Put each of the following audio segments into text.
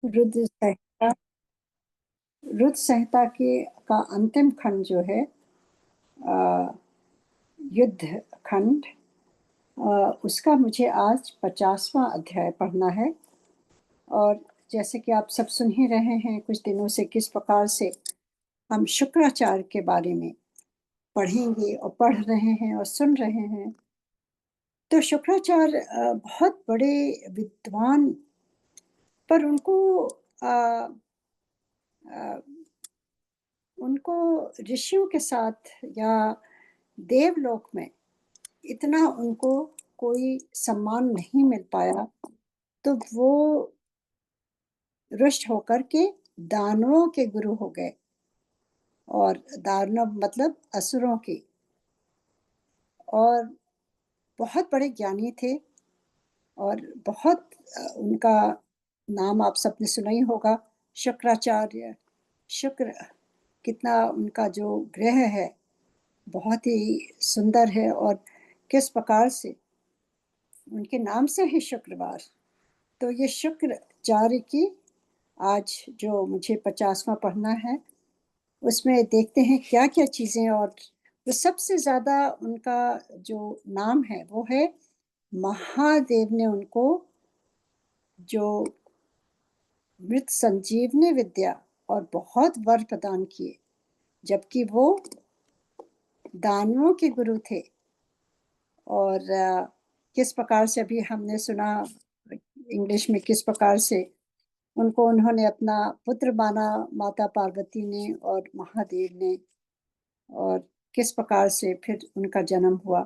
रुद्र संहिता। रुद्र संहिता के का अंतिम खंड जो है, अ, युद्ध खंड, उसका मुझे आज 50वां अध्याय पढ़ना है। और जैसे कि आप सब सुन ही रहे हैं कुछ दिनों से, किस प्रकार से हम शुक्राचार्य के बारे में पढ़ेंगे और पढ़ रहे हैं और सुन रहे हैं। तो शुक्राचार्य बहुत बड़े विद्वान, पर अ, अ, उनको ऋषियों के साथ या देवलोक में इतना उनको कोई सम्मान नहीं मिल पाया। तो वो रुष्ट होकर के दानवों के गुरु हो गए, और दानव मतलब असुरों के। और बहुत बड़े ज्ञानी थे, और बहुत उनका नाम आप सबने सुना ही होगा, शुक्राचार्य। शुक्र, कितना उनका जो ग्रह है बहुत ही सुंदर है, और किस प्रकार से उनके नाम से ही शुक्रवार। तो ये शुक्राचार्य की आज जो मुझे 50वां पढ़ना है, उसमें देखते हैं क्या क्या चीजें। और तो सबसे ज्यादा उनका जो नाम है वो है, महादेव ने उनको जो मृत संजीवनी विद्या और बहुत वर प्रदान किए, जबकि वो दानवों के गुरु थे। और किस प्रकार से अभी हमने सुना इंग्लिश में, किस प्रकार से उनको उन्होंने अपना पुत्र माना, माता पार्वती ने और महादेव ने, और किस प्रकार से फिर उनका जन्म हुआ।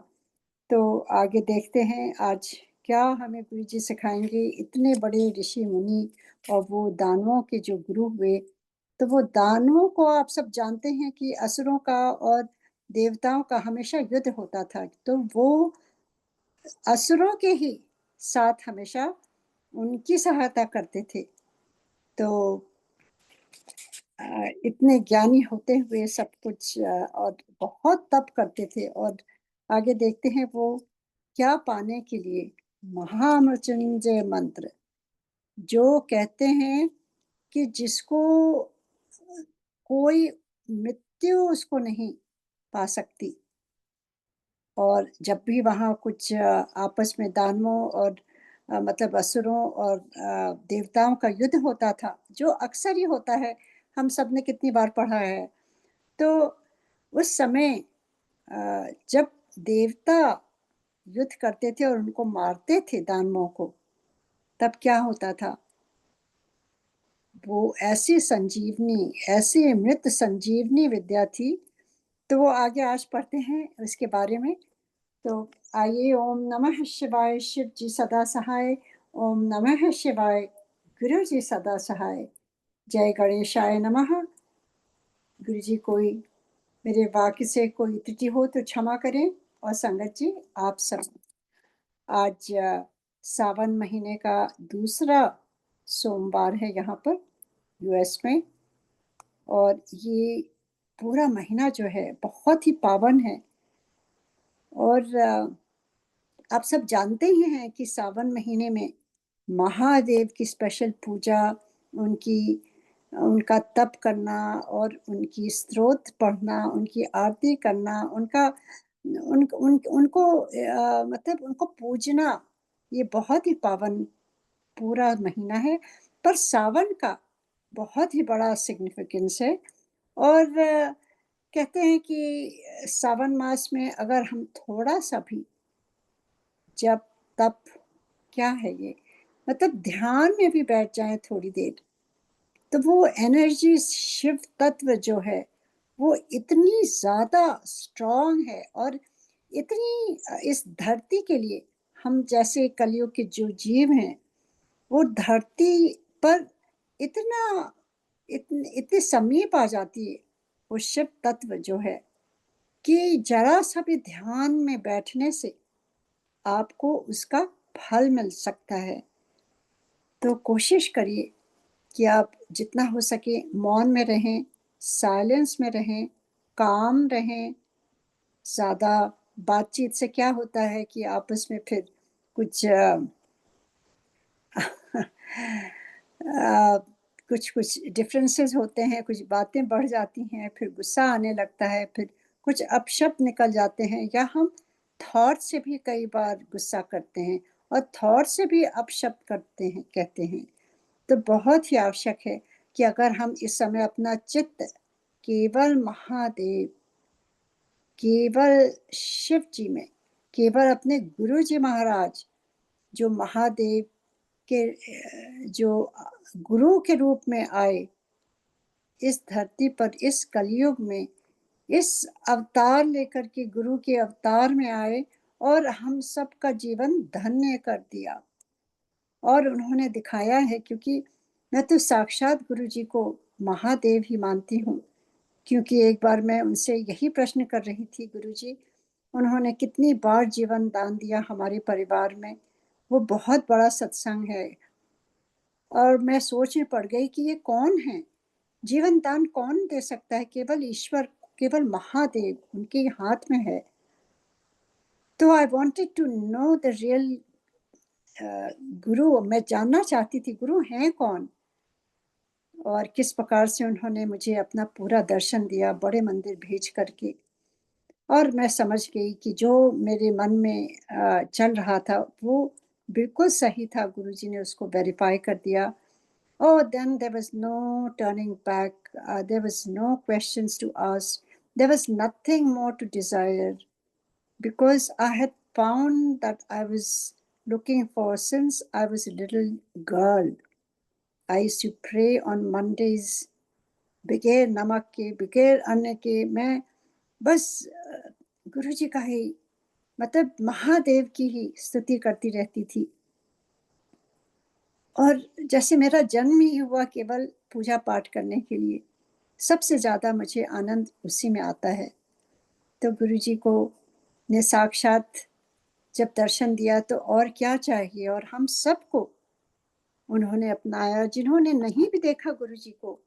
तो आगे देखते हैं आज क्या हमें गुरु जी सिखाएंगे। इतने बड़े ऋषि मुनि और वो दानवों के जो गुरु हुए। तो वो दानवों को आप सब जानते हैं कि असुरों का और देवताओं का हमेशा युद्ध होता था, तो वो असुरों के ही साथ हमेशा उनकी सहायता करते थे। तो इतने ज्ञानी होते हुए सब कुछ, और बहुत तप करते थे। और आगे देखते हैं वो क्या पाने के लिए, महामृत्युंजय मंत्र, जो कहते हैं कि जिसको कोई मृत्यु उसको नहीं पा सकती। और जब भी वहाँ कुछ आपस में दानवों और मतलब असुरों और देवताओं का युद्ध होता था, जो अक्सर ही होता है, हम सब ने कितनी बार पढ़ा है। तो उस समय जब देवता युद्ध करते थे और उनको मारते थे दानवों को, तब क्या होता था, वो ऐसी संजीवनी, ऐसी मृत संजीवनी विद्या थी। तो वो आगे आज पढ़ते हैं उसके बारे में। तो आइए, ओम नमः शिवाय, शिव जी सदा सहाय। ओम नमः शिवाय, गुरु जी सदा सहाय। जय गणेशाय नमः। गुरु जी, कोई मेरे वाक्य से कोई त्रुटि हो तो क्षमा करें। और संगत जी, आप सब, आज सावन महीने का दूसरा सोमवार है यहाँ पर यूएस में। और ये पूरा महीना जो है बहुत ही पावन है। और आप सब जानते ही हैं कि सावन महीने में महादेव की स्पेशल पूजा, उनकी उनका तप करना और उनकी स्तोत्र पढ़ना, उनकी आरती करना, उनको मतलब उनको पूजना, ये बहुत ही पावन पूरा महीना है। पर सावन का बहुत ही बड़ा सिग्निफिकेंस है। और कहते हैं कि सावन मास में अगर हम थोड़ा सा भी जब तप, क्या है ये, मतलब ध्यान में भी बैठ जाए थोड़ी देर, तो वो एनर्जी, शिव तत्व जो है वो इतनी ज्यादा स्ट्रांग है। और इतनी इस धरती के लिए, हम जैसे कलयुग के जो जीव हैं, वो धरती पर इतना इतने समीप आ जाती है वो शिव तत्व जो है, कि जरा सा भी ध्यान में बैठने से आपको उसका फल मिल सकता है। तो कोशिश करिए कि आप जितना हो सके मौन में रहें, साइलेंस में रहें, काम रहें। ज़्यादा बातचीत से क्या होता है कि आपस में फिर कुछ कुछ डिफरेंसेस होते हैं, कुछ बातें बढ़ जाती हैं, फिर गुस्सा आने लगता है, फिर कुछ अपशब्द निकल जाते हैं, या हम थॉट से भी कई बार गुस्सा करते हैं और थॉट से भी अपशब्द करते हैं, कहते हैं। तो बहुत ही आवश्यक है कि अगर हम इस समय अपना चित्त केवल महादेव, केवल शिव जी में, केवल अपने गुरु जी महाराज जो महादेव के जो गुरु के रूप में आए इस धरती पर, इस कलयुग में, इस अवतार लेकर के गुरु के अवतार में आए और हम सबका जीवन धन्य कर दिया। और उन्होंने दिखाया है, क्योंकि मैं तो साक्षात गुरु जी को महादेव ही मानती हूँ। क्योंकि एक बार मैं उनसे यही प्रश्न कर रही थी, गुरु जी उन्होंने कितनी बार जीवन दान दिया हमारे परिवार में, वो बहुत बड़ा सत्संग है। और मैं सोच में पड़ गई कि ये कौन है, जीवन दान कौन दे सकता है? केवल ईश्वर, केवल महादेव, उनके हाथ में है। तो I wanted to know the real guru. मैं जानना चाहती थी गुरु हैं कौन, और किस प्रकार से उन्होंने मुझे अपना पूरा दर्शन दिया बड़े मंदिर भेज करके। और मैं समझ गई कि जो मेरे मन में चल रहा था वो बिल्कुल सही था, गुरुजी ने उसको वेरीफाई कर दिया। Oh, then there was no turning back. There was no questions to ask. There was nothing more to desire, because I had found that I was looking for since I was a little girl. I used to pray on Mondays, बगैर नमक के, बगैर अन्न के। मैं बस गुरु जी का ही, मतलब महादेव की ही स्तुति करती रहती थी। और जैसे मेरा जन्म ही हुआ केवल पूजा पाठ करने के लिए, सबसे ज़्यादा मुझे आनंद उसी में आता है। तो गुरु जी को ने साक्षात जब दर्शन दिया तो और क्या चाहिए। और हम सबको उन्होंने अपनाया। जिन्होंने नहीं भी देखा गुरु जी को,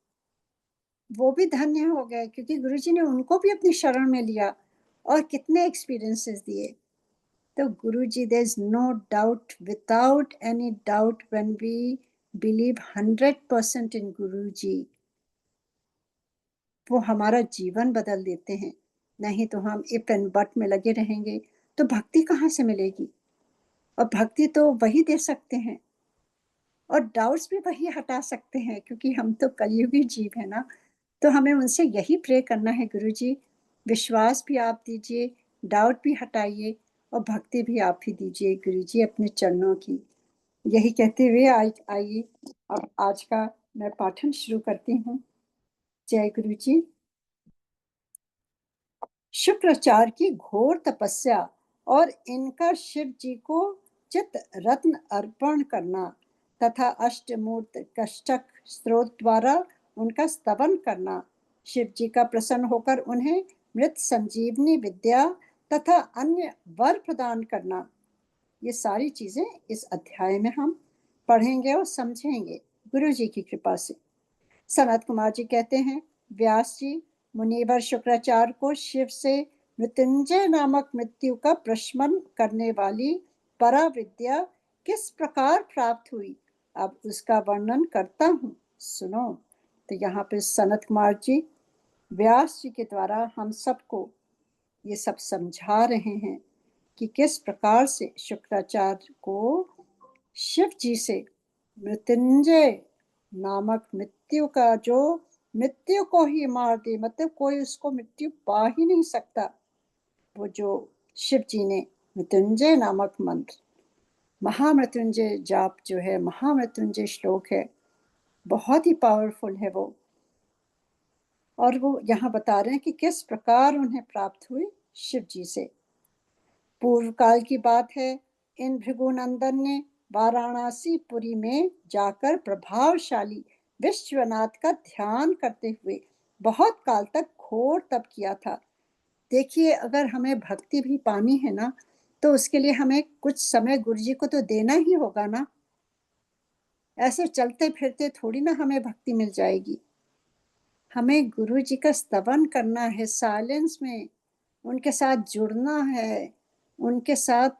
वो भी धन्य हो गए, क्योंकि गुरु जी ने उनको भी अपनी शरण में लिया और कितने एक्सपीरियंसेस दिए। तो Guru ji, there is no doubt, without any doubt, when we believe 100% in Guru ji, वो हमारा जीवन बदल देते हैं। नहीं तो हम इफ एंड बट में लगे रहेंगे तो भक्ति कहाँ से मिलेगी? और भक्ति तो वही दे सकते हैं, और डाउट्स भी वही हटा सकते हैं, क्योंकि हम तो कलयुगी जीव है ना। तो हमें उनसे यही प्रे करना है, गुरु जी विश्वास भी आप दीजिए, डाउट भी हटाइए, और भक्ति भी आप ही दीजिए गुरु जी अपने चरणों की। यही कहते हुए आइए अब आज का मैं पाठन शुरू करती हूँ। जय गुरु जी। शुक्राचार्य की घोर तपस्या और इनका शिव जी को चित रत्न अर्पण करना तथा अष्टमूर्त कष्टक स्त्रोत द्वारा उनका स्तवन करना, शिव जी का प्रसन्न होकर उन्हें मृत संजीवनी विद्या तथा अन्य वर प्रदान करना, ये सारी चीजें इस अध्याय में हम पढ़ेंगे और समझेंगे गुरु जी की कृपा से। सनत कुमार जी कहते हैं, व्यास जी, मुनिवर शुक्राचार्य को शिव से मृत्युंजय नामक मृत्यु का प्रशमन करने वाली परा विद्या किस प्रकार प्राप्त हुई, अब उसका वर्णन करता हूँ, सुनो। तो यहाँ पे सनत कुमार जी व्यास जी के द्वारा हम सबको ये सब समझा रहे हैं कि किस प्रकार से शुक्राचार्य को शिव जी से मृत्युंजय नामक मृत्यु का, जो मृत्यु को ही मार दे, मतलब कोई उसको मृत्यु पा ही नहीं सकता, वो जो शिव जी ने मृत्युंजय नामक मंत्र, महामृत्युंजय जाप जो है, महामृत्युंजय श्लोक है, बहुत ही पावरफुल है वो। और वो यहाँ बता रहे हैं कि किस प्रकार उन्हें प्राप्त हुई शिव जी से। पूर्व काल की बात है, इन भृगुनंदन ने वाराणसी पुरी में जाकर प्रभावशाली विश्वनाथ का ध्यान करते हुए बहुत काल तक घोर तप किया था। देखिए, अगर हमें भक्ति भी पानी है ना, तो उसके लिए हमें कुछ समय गुरु जी को तो देना ही होगा ना। ऐसे चलते फिरते थोड़ी ना हमें भक्ति मिल जाएगी। हमें गुरु जी का स्तवन करना है, साइलेंस में उनके साथ जुड़ना है, उनके साथ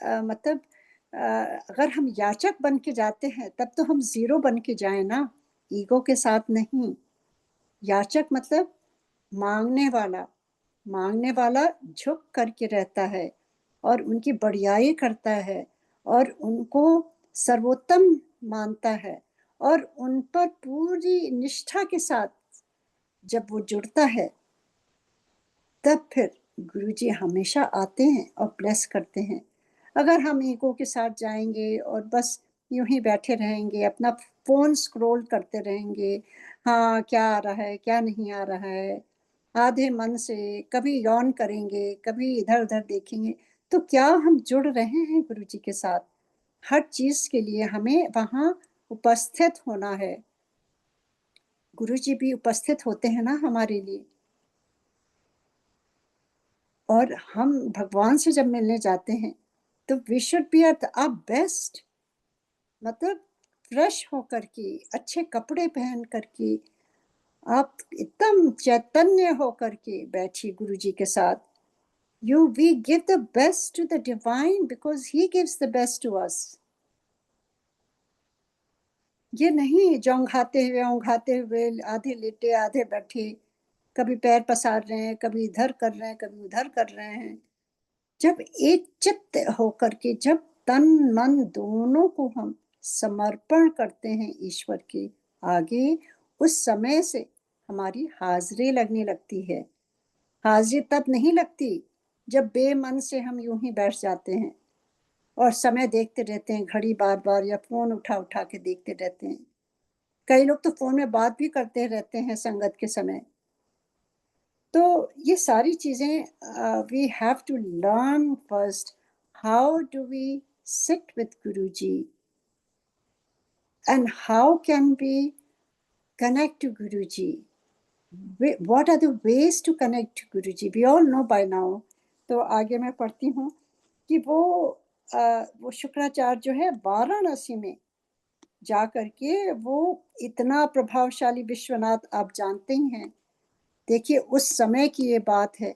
मतलब अगर हम याचक बन के जाते हैं तब तो हम ज़ीरो बन के जाएँ ना, ईगो के साथ नहीं। याचक मतलब माँगने वाला, माँगने वाला झुक कर के रहता है और उनकी बड़याई करता है और उनको सर्वोत्तम मानता है और उन पर पूरी निष्ठा के साथ जब वो जुड़ता है, तब फिर गुरुजी हमेशा आते हैं और ब्लेस करते हैं। अगर हम ईगो के साथ जाएँगे और बस यूँ ही बैठे रहेंगे, अपना फ़ोन स्क्रॉल करते रहेंगे, हाँ, क्या आ रहा है, क्या नहीं आ रहा है, आधे मन से कभी यौन करेंगे, कभी इधर-उधर देखेंगे, तो क्या हम जुड़ रहे हैं गुरुजी के साथ? हर चीज़ के लिए हमें वहाँ उपस्थित होना है। गुरुजी भी उपस्थित होते हैं ना हमारे लिए। और हम भगवान से जब मिलने जाते हैं, तो we should be at our best, मतलब फ्रेश होकर के, अच्छे कपड़े पहन कर के, आप एकदम चैतन्य होकर के बैठिए गुरुजी के साथ। You we give the best to the divine because he gives the best to us. ये नहीं औंघाते हुए, आधे लेटे, आधे बैठे, कभी पैर पसार रहे हैं, कभी इधर कर रहे हैं, कभी उधर कर रहे हैं। जब एक चित्त होकर के, जब तन मन दोनों को हम समर्पण करते हैं ईश्वर के आगे, उस समय से हमारी हाजिरी लगने लगती है। हाजिरी तब नहीं लगती जब बेमन से हम यूं ही बैठ जाते हैं और समय देखते रहते हैं, घड़ी बार बार या फोन उठा उठा के देखते रहते हैं। कई लोग तो फोन में बात भी करते रहते हैं संगत के समय। तो ये सारी चीज़ें we have to learn first, how do we sit with Guruji and how can we connect to Guruji. What are the ways to connect to Guruji? We all know by now. तो आगे मैं पढ़ती हूँ कि वो शुक्राचार्य जो है वाराणसी में जा करके वो इतना प्रभावशाली विश्वनाथ, आप जानते ही हैं। देखिए उस समय की ये बात है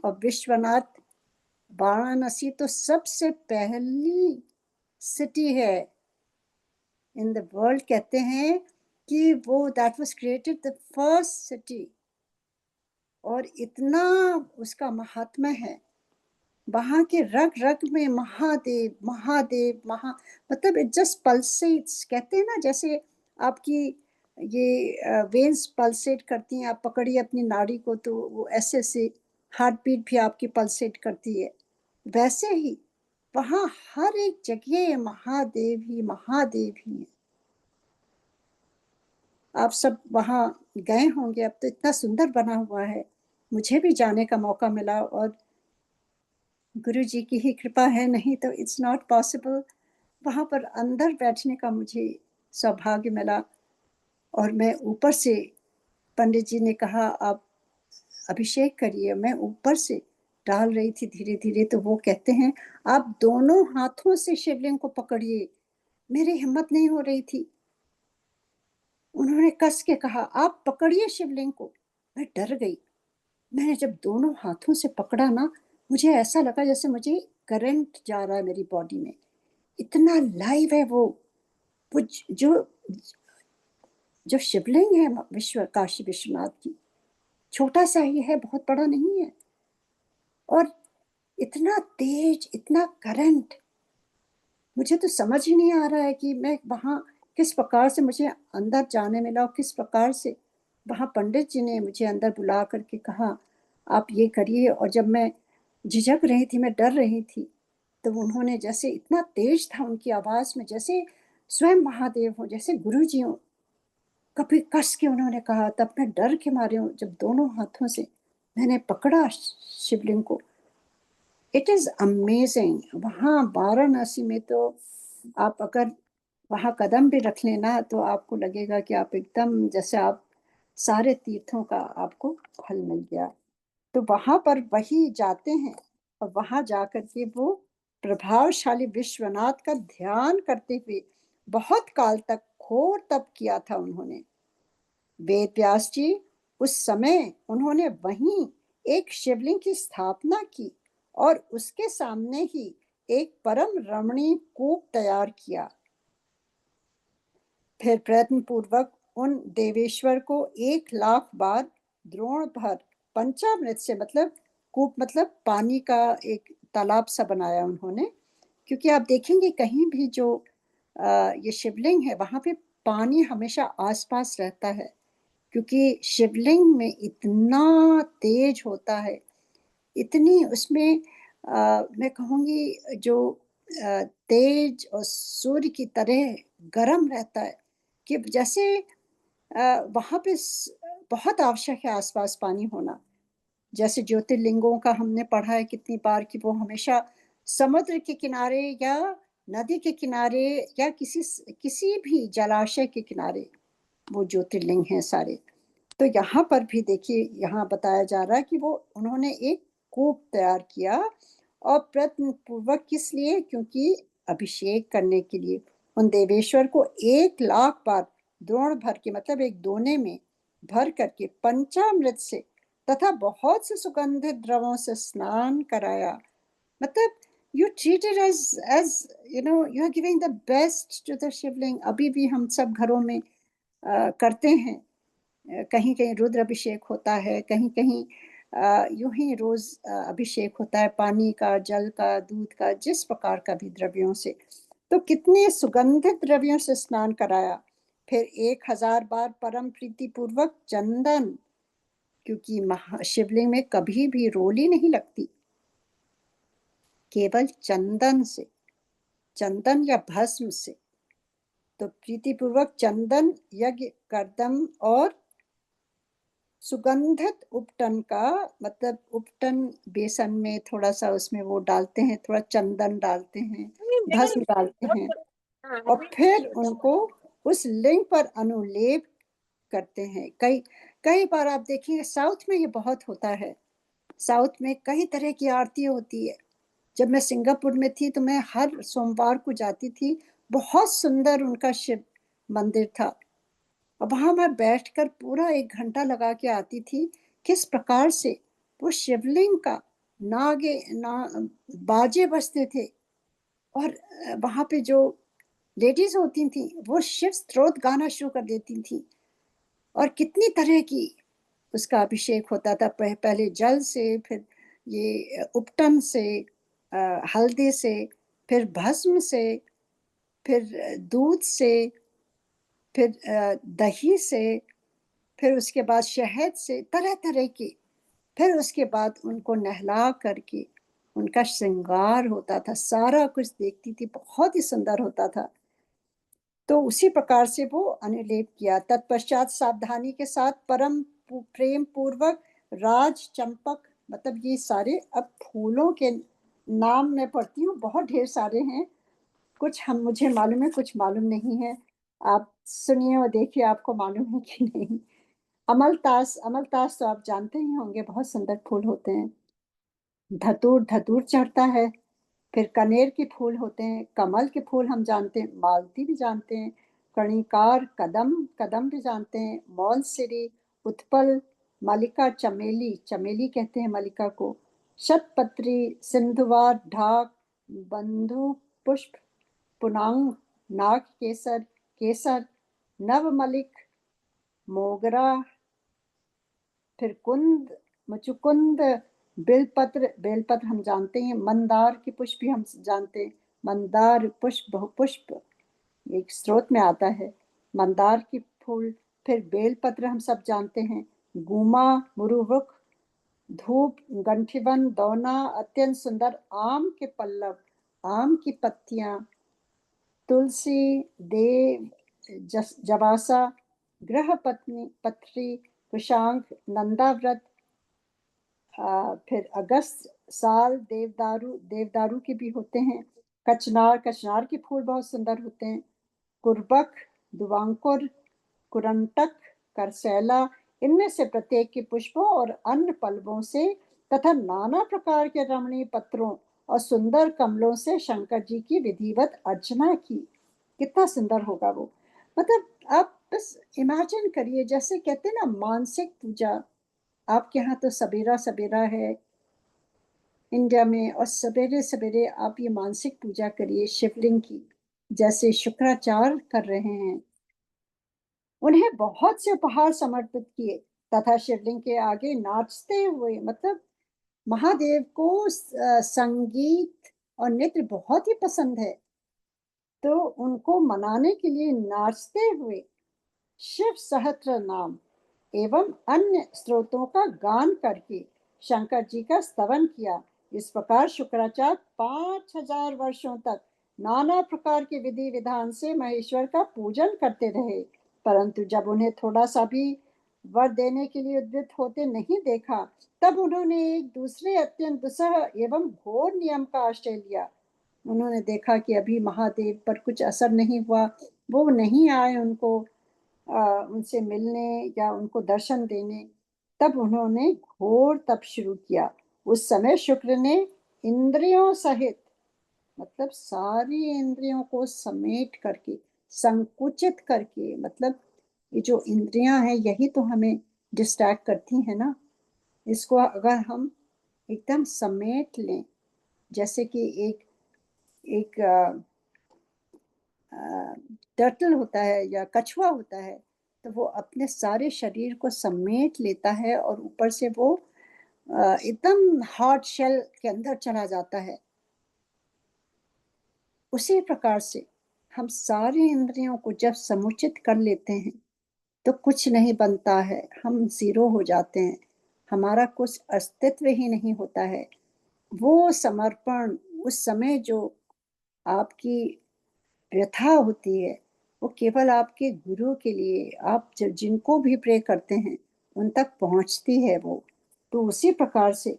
और विश्वनाथ, वाराणसी तो सबसे पहली सिटी है इन द वर्ल्ड, कहते हैं कि वो that was created the first city, और इतना उसका महात्म्य है। वहाँ के रग रग में महादेव महादेव महा, मतलब इट जस्ट पल्सेट्स, कहते हैं ना, जैसे आपकी ये वेन्स पल्सेट करती हैं, आप पकड़िए अपनी नाड़ी को तो वो ऐसे ऐसे हार्ट बीट भी आपकी पल्सेट करती है। वैसे ही वहाँ हर एक जगह महादेव ही महादेव ही हैं। आप सब वहाँ गए होंगे, अब तो इतना सुंदर बना हुआ है। मुझे भी जाने का मौका मिला और गुरु जी की ही कृपा है, नहीं तो इट्स नॉट पॉसिबल। वहाँ पर अंदर बैठने का मुझे सौभाग्य मिला और मैं ऊपर से, पंडित जी ने कहा आप अभिषेक करिए, मैं ऊपर से डाल रही थी धीरे धीरे, तो वो कहते हैं आप दोनों हाथों से शिवलिंग को पकड़िए। मेरी हिम्मत नहीं हो रही थी। उन्होंने कस के कहा आप पकड़िए शिवलिंग को। मैं डर गई। मैंने जब दोनों हाथों से पकड़ा ना, मुझे ऐसा लगा जैसे मुझे करंट जा रहा है मेरी बॉडी में। इतना लाइव है वो जो जो शिवलिंग है विश्व काशी विश्वनाथ की, छोटा सा ही है, बहुत बड़ा नहीं है, और इतना तेज, इतना करंट, मुझे तो समझ ही नहीं आ रहा है कि मैं वहाँ किस प्रकार से मुझे अंदर जाने मिला और किस प्रकार से वहाँ पंडित जी ने मुझे अंदर बुला करके कहा आप ये करिए। और जब मैं झिझक रही थी, मैं डर रही थी, तो उन्होंने, जैसे इतना तेज था उनकी आवाज़ में, जैसे स्वयं महादेव हो, जैसे गुरु जी हो, कभी कस के उन्होंने कहा। तब मैं डर के मारे हूँ, जब दोनों हाथों से मैंने पकड़ा शिवलिंग को। It is amazing. वहाँ वाराणसी में तो आप अगर वहाँ कदम भी रख लेना तो आपको लगेगा कि आप एकदम, जैसे आप सारे तीर्थों का आपको फल मिल गया। तो वहाँ पर वही जाते हैं और वहाँ जाकर के वो प्रभावशाली विश्वनाथ का ध्यान करते हुए बहुत काल तक घोर तप किया था उन्होंने। वेद व्यास जी, उस समय उन्होंने वहीं एक शिवलिंग की स्थापना की और उसके सामने ही एक परम रमणीय कूप तैयार किया। फिर प्रयत्न पूर्वक उन देवेश्वर को 1,00,000 बार द्रोण भर पंचामृत से, मतलब कूप मतलब पानी का एक तालाब सा बनाया उन्होंने। क्योंकि आप देखेंगे कहीं भी जो ये शिवलिंग है वहां पे पानी हमेशा आसपास रहता है, क्योंकि शिवलिंग में इतना तेज होता है, इतनी उसमें मैं कहूँगी जो तेज और सूर्य की तरह गर्म रहता है कि जैसे वहाँ पे बहुत आवश्यक है आसपास पानी होना। जैसे ज्योतिर्लिंगों का हमने पढ़ा है कितनी बार कि वो हमेशा समुद्र के किनारे या नदी के किनारे या किसी भी जलाशय के किनारे वो ज्योतिर्लिंग हैं सारे। तो यहाँ पर भी देखिए, यहाँ बताया जा रहा है कि वो उन्होंने एक कूप तैयार किया, और प्रयत्न पूर्वक किस लिए? क्योंकि अभिषेक करने के लिए उन देवेश्वर को 1,00,000 बार द्रोण भर के, मतलब एक दोने में भर करके पंचामृत से तथा बहुत से सुगंधित द्रवों से स्नान कराया। मतलब you treated as you are giving the best to the Shivling. अभी भी हम सब घरों में करते हैं, कहीं कहीं रुद्र अभिषेक होता है, कहीं कहीं यूं ही रोज अभिषेक होता है, पानी का, जल का, दूध का, जिस प्रकार का भी द्रव्यों से। तो कितने सुगंधित द्रव्यों से स्नान कराया। फिर 1,000 बार परम प्रीति पूर्वक चंदन, क्योंकि शिवलिंग में कभी भी रोली नहीं लगती, केवल चंदन से, चंदन या भस्म से। तो प्रीति पूर्वक चंदन यज्ञ करदम और सुगंधित उपटन का, मतलब उपटन बेसन में थोड़ा सा उसमें वो डालते हैं, थोड़ा चंदन डालते हैं, भस्म डालते हैं, और फिर उनको उस लिंग पर अनुलेप करते हैं। कई कई बार आप देखिए साउथ में ये बहुत होता है। साउथ में कई तरह की आरती होती है। जब मैं सिंगापुर में थी तो मैं हर सोमवार को जाती थी। बहुत सुंदर उनका शिव मंदिर था, और वहां मैं बैठकर पूरा 1 घंटा लगा के आती थी। किस प्रकार से वो शिवलिंग का नागे ना बाजे बजते थे, और वहां पे जो लेडीज होती थी वो शिव स्तोत्र गाना शुरू कर देती थी, और कितनी तरह की उसका अभिषेक होता था। पहले जल से, फिर ये उपटन से, हल्दी से, फिर भस्म से, फिर दूध से, फिर दही से, फिर उसके बाद शहद से, तरह तरह की। फिर उसके बाद उनको नहला करके उनका श्रृंगार होता था, सारा कुछ देखती थी, बहुत ही सुंदर होता था। तो उसी प्रकार से वो अनुलेप किया। तत्पश्चात सावधानी के साथ परम प्रेम पूर्वक राज चंपक, मतलब ये सारे अब फूलों के नाम मैं पढ़ती हूँ, बहुत ढेर सारे हैं। कुछ हम मुझे मालूम है, कुछ मालूम नहीं है। आप सुनिए और देखिए आपको मालूम है कि नहीं। अमलतास, अमलतास तो आप जानते ही होंगे, बहुत सुंदर फूल होते हैं। धतूर, धतूर चढ़ता है। फिर कनेर के फूल होते हैं, कमल के फूल हम जानते हैं, मालती भी जानते हैं, कणिकार, कदम, कदम भी जानते हैं, मौलसिरी, उत्पल, मलिका, चमेली, चमेली कहते हैं मलिका को, शतपत्री, सिंधुवार, ढाक, बंधु पुष्प, पुनांग, नाग केसर, केसर, नवमलिक, मोगरा, फिर कुंद, मुचुकुंद, बेलपत्र, बेलपत्र हम जानते हैं, मंदार के पुष्प भी हम जानते हैं। मंदार पुष्प बहुपुष्प एक स्रोत में आता है, मंदार की फूल। फिर बेलपत्र हम सब जानते हैं, गुमा, मुरुवुक, धूप, गंठिवन, दौना, अत्यंत सुंदर आम के पल्लव, आम की पत्तियां, तुलसी, देव, जवासा, ग्रह पत्नी पत्री, कुशांक, नंदाव्रत, फिर अगस्त, साल, देवदारू, देवदारू के भी होते हैं, कचनार, कचनार के फूल बहुत सुंदर होते हैं, कुर्बक, दुवांकुर, कुरंटक, करसैला, इनमें से प्रत्येक के पुष्पों और अन्य पल्लवों से तथा नाना प्रकार के रमणीय पत्रों और सुंदर कमलों से शंकर जी की विधिवत अर्चना की। कितना सुंदर होगा वो। मतलब आप बस इमेजिन करिए, जैसे कहते हैं ना मानसिक पूजा। आपके यहाँ तो सबेरा सबेरा है, इंडिया में, और सवेरे सवेरे आप ये मानसिक पूजा करिए शिवलिंग की, जैसे शुक्राचार्य कर रहे हैं। उन्हें बहुत से उपहार समर्पित किए तथा शिवलिंग के आगे नाचते हुए, मतलब महादेव को संगीत और नृत्य बहुत ही पसंद है, तो उनको मनाने के लिए नाचते हुए शिव सहस्त्र नाम एवं अन्य स्रोतों का गान करके शंकर जी का स्तवन किया। इस प्रकार शुक्राचार्य 5000 वर्षों तक नाना प्रकार के विधि विधान से महेश्वर का पूजन करते रहे, परंतु जब उन्हें थोड़ा सा भी वर देने के लिए उद्यत होते नहीं देखा, तब उन्होंने एक दूसरे अत्यंत दुस्सह एवं घोर नियम का आश्रय लिया। उन्होंने देखा कि अभी महादेव पर कुछ असर नहीं हुआ, वो नहीं आए उनको उनसे मिलने या उनको दर्शन देने, तब उन्होंने घोर तप शुरू किया। उस समय शुक्र ने इंद्रियों सहित, मतलब सारी इंद्रियों को समेट करके, संकुचित करके, मतलब ये जो इंद्रियां हैं यही तो हमें डिस्ट्रैक्ट करती है ना, इसको अगर हम एकदम समेट लें, जैसे कि एक एक टर्टल होता है या कछुआ होता है, तो वो अपने सारे शरीर को समेट लेता है और ऊपर से वो एकदम हार्ड शेल के अंदर चला जाता है। उसी प्रकार से हम सारी इंद्रियों को जब समुचित कर लेते हैं तो कुछ नहीं बनता है, हम जीरो हो जाते हैं, हमारा कुछ अस्तित्व ही नहीं होता है। वो समर्पण, उस समय जो आपकी व्यथा होती है, वो केवल आपके गुरु के लिए, आप जिनको भी प्रे करते हैं उन तक पहुंचती है वो। तो उसी प्रकार से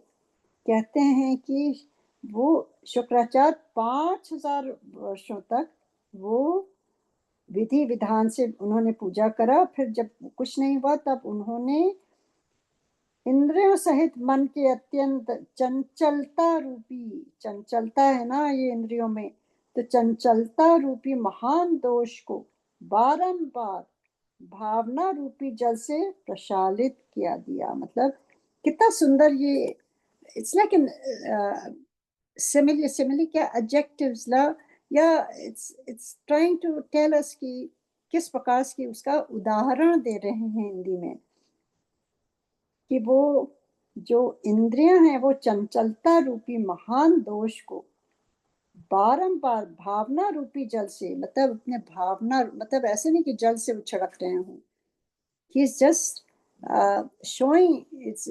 कहते हैं कि वो शुक्राचार्य 5000 वर्षों तक वो विधि विधान से उन्होंने पूजा करा। फिर जब कुछ नहीं हुआ तब उन्होंने इंद्रियों सहित मन के अत्यंत चंचलता रूपी, चंचलता है ना ये इंद्रियों में, तो चंचलता रूपी महान दोष को बारंबार भावना रूपी जल से प्रशालित किया दिया। मतलब कितना सुंदर ये, it's like an simile, simile क्या एडजेक्टिव्स ला, या it's trying to tell us कि किस प्रकार की उसका उदाहरण दे रहे हैं हिंदी में, कि वो जो इंद्रियां हैं वो चंचलता रूपी महान दोष को बारंबार भावना रूपी जल से, मतलब अपने भावना, मतलब ऐसे नहीं कि जल से उछड़क रहे हूँ, he is just showing it's,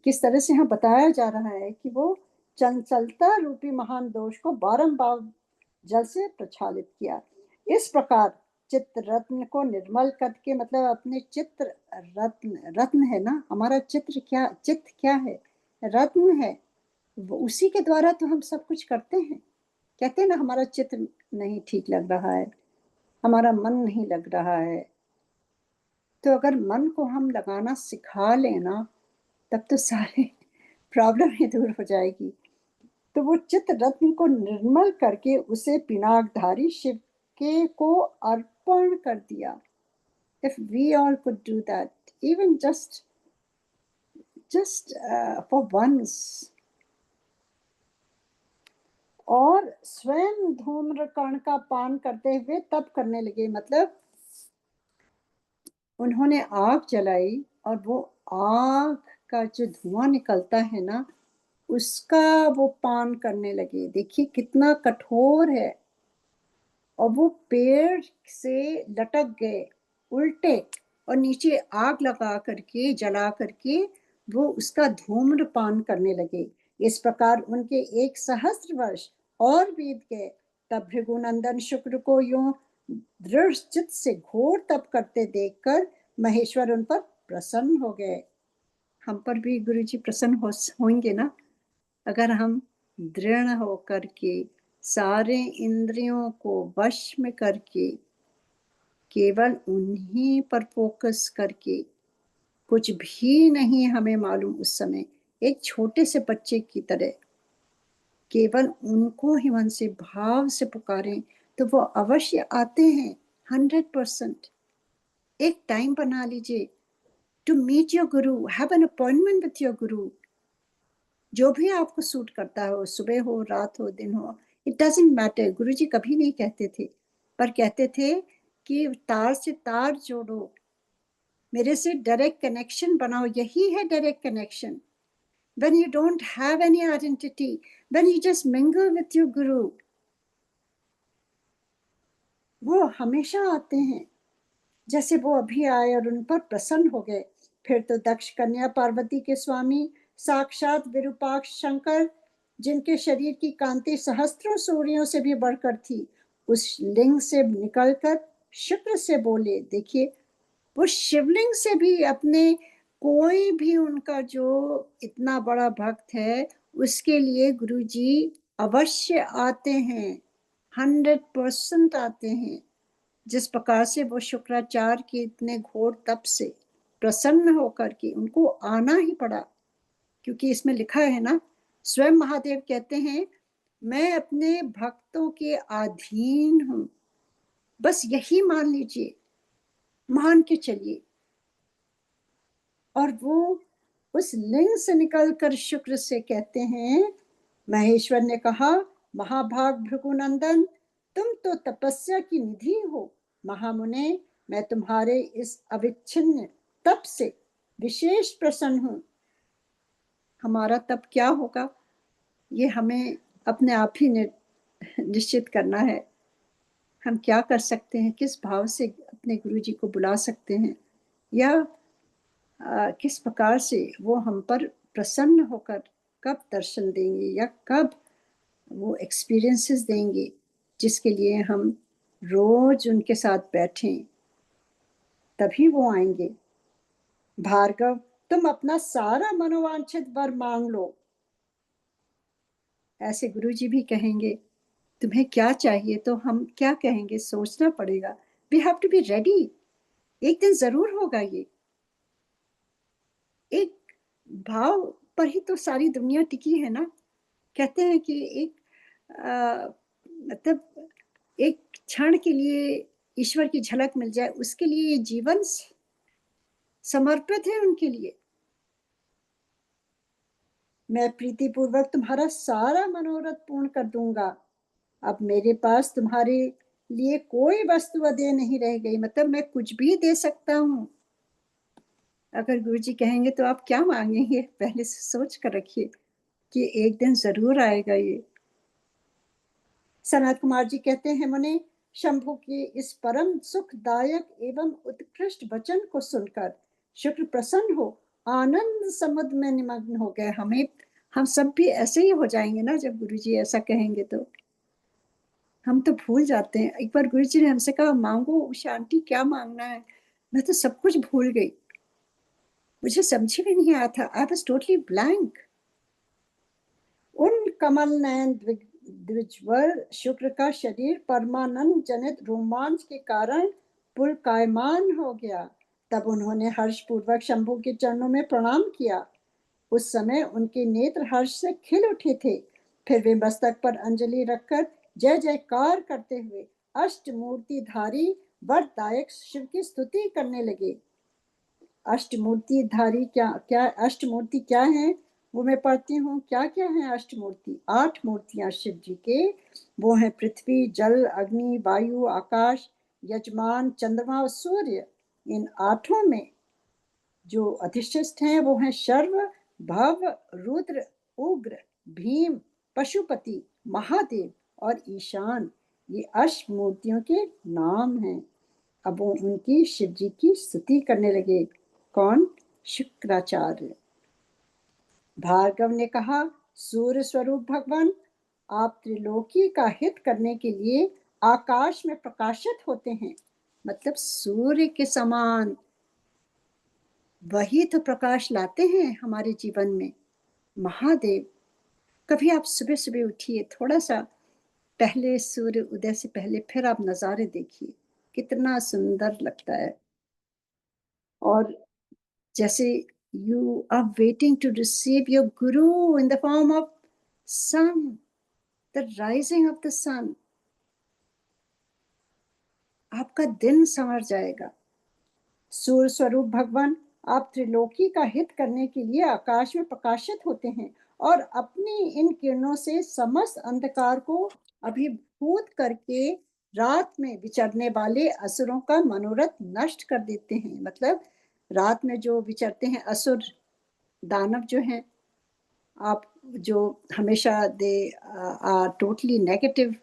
किस तरह से यहाँ बताया जा रहा है कि वो चंचलता रूपी महान दोष को बारंबार जल से प्रक्षालित किया। इस प्रकार चित्त रत्न को निर्मल करके, मतलब अपने चित्र रत्न, रत्न है ना हमारा चित्र, क्या चित्त क्या है, रत्न है, वो उसी के द्वारा तो हम सब कुछ करते हैं। कहते हैं ना हमारा चित्र नहीं ठीक लग रहा है, हमारा मन नहीं लग रहा है, तो अगर मन को हम लगाना सिखा लेना तब तो सारे प्रॉब्लम ही दूर हो जाएगी। तो वो चित्त रत्न को निर्मल करके उसे पिनाकधारी शिव के को अर्पण कर दिया। If we all could do that, even just for once, और स्वयं धूम्रकर्ण का पान करते हुए तप करने लगे, मतलब उन्होंने आग जलाई और वो आग का जो धुआं निकलता है ना उसका वो पान करने लगे। देखिए कितना कठोर है, और वो पेड़ से लटक गए उल्टे, और नीचे आग लगा करके जला करके वो उसका धूम्रपान करने लगे। इस प्रकार उनके 1 सहस्त्र वर्ष और बीत गए। तब भृगुनंदन शुक्र को यूं दृढ़ चित्त से घोर तप करते देखकर महेश्वर उन पर प्रसन्न हो गए। हम पर भी गुरु जी प्रसन्न होंगे ना, अगर हम दृढ़ होकर के सारे इंद्रियों को वश में करके केवल उन्हीं पर फोकस करके, कुछ भी नहीं हमें मालूम उस समय, एक छोटे से बच्चे की तरह केवल उनको ही मन से भाव से पुकारें तो वो अवश्य आते हैं 100%। एक टाइम बना लीजिए to meet your Guru, have an appointment with your गुरु, जो भी आपको सूट करता हो, सुबह हो, रात हो, दिन हो, इट डजंट मैटर। गुरुजी कभी नहीं कहते थे, पर कहते थे कि तार से तार जोड़ो, मेरे से डायरेक्ट कनेक्शन बनाओ। यही है direct connection. when you don't have any identity, when you just mingle with your guru, वो हमेशा आते हैं। जैसे वो अभी आए और उन पर प्रसन्न हो गए। फिर तो दक्ष कन्या पार्वती के स्वामी साक्षात विरूपाक्ष शंकर, जिनके शरीर की कांति सहस्त्रों सूर्यों से भी बढ़कर थी, उस लिंग से निकलकर शुक्र से बोले। देखिए, वो शिवलिंग से भी अपने, कोई भी उनका जो इतना बड़ा भक्त है, उसके लिए गुरुजी अवश्य आते हैं, 100% आते हैं। जिस प्रकार से वो शुक्राचार्य के इतने घोर तप से प्रसन्न होकर के उनको आना ही पड़ा, क्योंकि इसमें लिखा है ना, स्वयं महादेव कहते हैं, मैं अपने भक्तों के अधीन हूं। बस यही मान लीजिए, मान के चलिए। और वो उस लिंग से निकलकर शुक्र से कहते हैं, महेश्वर ने कहा, महाभाग भृगुनंदन, तुम तो तपस्या की निधि हो। महामुने, मैं तुम्हारे इस अविच्छिन्न तप से विशेष प्रसन्न हूं। हमारा तप क्या होगा, ये हमें अपने आप ही निश्चित करना है। हम क्या कर सकते हैं, किस भाव से अपने गुरु जी को बुला सकते हैं, या किस प्रकार से वो हम पर प्रसन्न होकर कब दर्शन देंगे, या कब वो एक्सपीरियंसेस देंगे जिसके लिए हम रोज उनके साथ बैठें, तभी वो आएंगे। भार्गव, तुम अपना सारा मनोवांछित वर मांग लो। ऐसे गुरुजी भी कहेंगे, तुम्हें क्या चाहिए, तो हम क्या कहेंगे, सोचना पड़ेगा। We have to be ready. एक दिन जरूर होगा ये। एक भाव पर ही तो सारी दुनिया टिकी है ना। कहते हैं कि एक मतलब एक क्षण के लिए ईश्वर की झलक मिल जाए, उसके लिए ये जीवन समर्पित है उनके लिए। मैं प्रीतिपूर्वक तुम्हारा सारा मनोरथ पूर्ण कर दूंगा। अब मेरे पास तुम्हारे लिए कोई वस्तु अदेय नहीं रह गई, मतलब मैं कुछ भी दे सकता हूँ। अगर गुरु जी कहेंगे तो आप क्या मांगेंगे, पहले से सोच कर रखिए कि एक दिन जरूर आएगा ये। सनत कुमार जी कहते हैं, मुने, शंभु के इस परम सुखदायक एवं उत्कृष्ट वचन को सुनकर शुक्र प्रसन्न हो आनंद समुद्र में निमग्न हो गए। हम सब भी ऐसे ही हो जाएंगे ना, जब गुरुजी ऐसा कहेंगे तो हम तो भूल जाते हैं। एक बार गुरुजी ने हमसे कहा, मांगो शांति, क्या मांगना है। मैं तो सब कुछ भूल गई, मुझे समझ में नहीं आया था। I was totally blank. उन कमल नयन द्विजवर शुक्र का शरीर परमानंद जनित रोमांच के कारण पुलकायमान हो गया। तब उन्होंने हर्षपूर्वक शंभु के चरणों में प्रणाम किया। उस समय उनके नेत्र हर्ष से खिल उठे थे। फिर वे मस्तक पर अंजलि रखकर जय जयकार करते हुए अष्टमूर्तिधारी वरदायक शिव की स्तुति करने लगे। अष्टमूर्तिधारी क्या क्या अष्टमूर्ति क्या है, वो मैं पढ़ती हूँ। क्या क्या है अष्टमूर्ति? 8 मूर्तियां शिव जी के, वो है पृथ्वी, जल, अग्नि, वायु, आकाश, यजमान, चंद्रमा और सूर्य। इन 8 में जो अधिष्ठित हैं वो हैं शर्व, भव, रुद्र, उग्र, भीम, पशुपति, महादेव और ईशान। ये अष्ट मूर्तियों के नाम हैं। अब वो उनकी शिव जी की स्तुति करने लगे। कौन? शुक्राचार्य। भार्गव ने कहा, सूर्य स्वरूप भगवान, आप त्रिलोकी का हित करने के लिए आकाश में प्रकाशित होते हैं। मतलब सूर्य के समान वही तो प्रकाश लाते हैं हमारे जीवन में, महादेव। कभी आप सुबह सुबह उठिए, थोड़ा सा पहले, सूर्य उदय से पहले, फिर आप नज़ारे देखिए, कितना सुंदर लगता है। और जैसे you are waiting to receive your guru in the form of sun, the rising of the sun, आपका दिन संवर जाएगा। सूर्य स्वरूप भगवान, आप त्रिलोकी का हित करने के लिए आकाश में प्रकाशित होते हैं और अपनी इन किरणों से समस्त अंधकार को अभिभूत करके रात में विचरने वाले असुरों का मनोरथ नष्ट कर देते हैं। मतलब रात में जो विचरते हैं असुर, दानव जो हैं, आप जो हमेशा दे आर टोटली नेगेटिव,